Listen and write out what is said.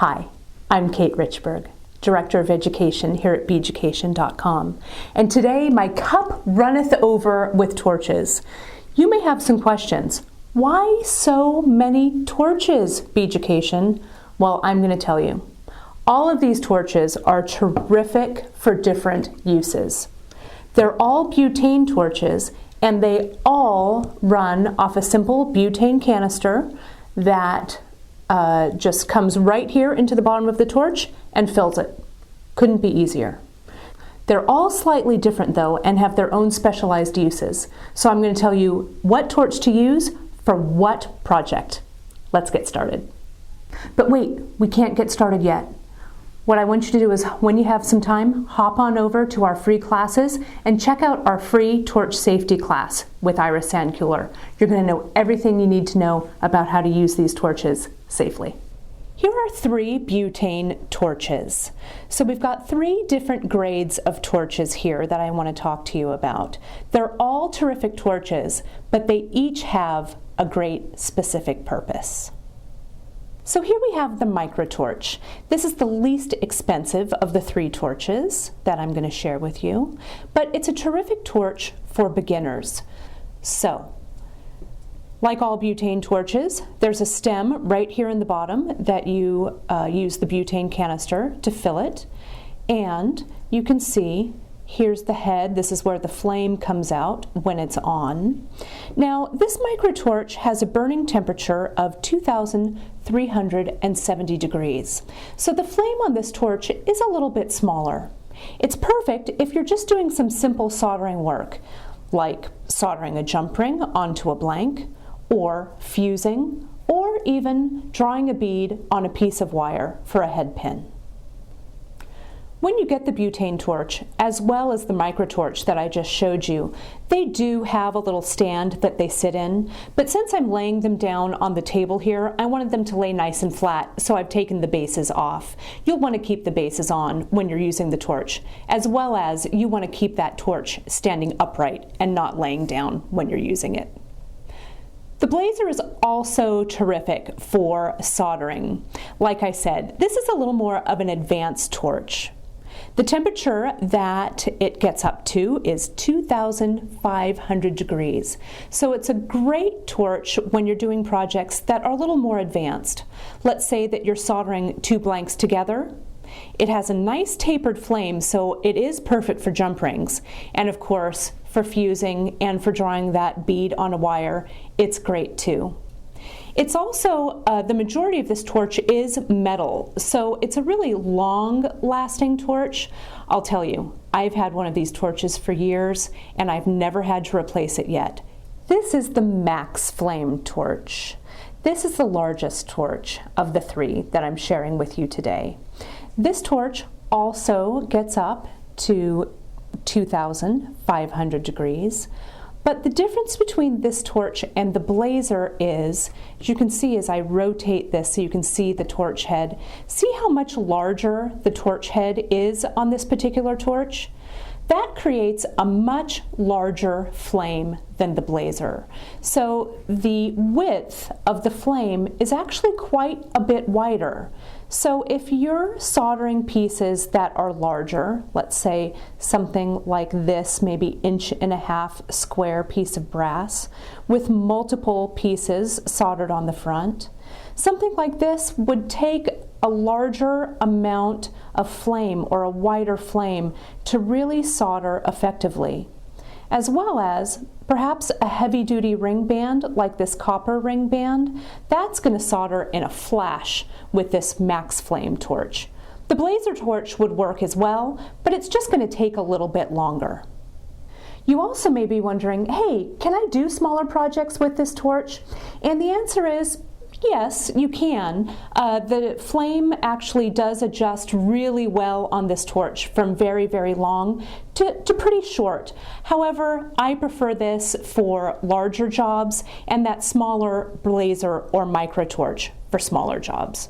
Hi, I'm Kate Richburg, Director of Education here at Beaducation.com, and today my cup runneth over with torches. You may have some questions. Why so many torches, Beaducation? Well, I'm going to tell you. All of these torches are terrific for different uses. They're all butane torches, and they all run off a simple butane canister that just comes right here into the bottom of the torch and fills it. Couldn't be easier. They're all slightly different though and have their own specialized uses. So I'm going to tell you what torch to use for what project. Let's get started. But wait, we can't get started yet. What I want you to do is, when you have some time, hop on over to our free classes and check out our free torch safety class with Iris Sandkuhler. You're going to know everything you need to know about how to use these torches safely. Here are 3 butane torches. So we've got 3 different grades of torches here that I want to talk to you about. They're all terrific torches, but they each have a great specific purpose. So here we have the microtorch. This is the least expensive of the 3 torches that I'm going to share with you, but it's a terrific torch for beginners. So, like all butane torches, there's a stem right here in the bottom that you use the butane canister to fill it, and you can see here's the head. This is where the flame comes out when it's on. Now, this microtorch has a burning temperature of 2,370 degrees. So the flame on this torch is a little bit smaller. It's perfect if you're just doing some simple soldering work, like soldering a jump ring onto a blank, or fusing, or even drawing a bead on a piece of wire for a head pin. When you get the butane torch, as well as the microtorch that I just showed you, they do have a little stand that they sit in, but since I'm laying them down on the table here, I wanted them to lay nice and flat, so I've taken the bases off. You'll want to keep the bases on when you're using the torch, as well as you want to keep that torch standing upright and not laying down when you're using it. The blazer is also terrific for soldering. Like I said, this is a little more of an advanced torch. The temperature that it gets up to is 2,500 degrees. So it's a great torch when you're doing projects that are a little more advanced. Let's say that you're soldering 2 blanks together. It has a nice tapered flame, so it is perfect for jump rings. And of course, for fusing and for drawing that bead on a wire, it's great too. It's also, the majority of this torch is metal, so it's a really long-lasting torch. I'll tell you, I've had one of these torches for years, and I've never had to replace it yet. This is the Max Flame torch. This is the largest torch of the 3 that I'm sharing with you today. This torch also gets up to 2,500 degrees. But the difference between this torch and the blazer is, as you can see as I rotate this so you can see the torch head, see how much larger the torch head is on this particular torch? That creates a much larger flame than the blazer. So the width of the flame is actually quite a bit wider. So if you're soldering pieces that are larger, let's say something like this, maybe 1.5 inch square piece of brass with multiple pieces soldered on the front, something like this would take a larger amount of flame or a wider flame to really solder effectively, as well as perhaps a heavy-duty ring band like this copper ring band. That's going to solder in a flash with this Max Flame torch. The blazer torch would work as well, but it's just going to take a little bit longer. You also may be wondering, hey, can I do smaller projects with this torch? And the answer is yes, you can. The flame actually does adjust really well on this torch from very, very long to pretty short. However, I prefer this for larger jobs and that smaller blazer or micro torch for smaller jobs.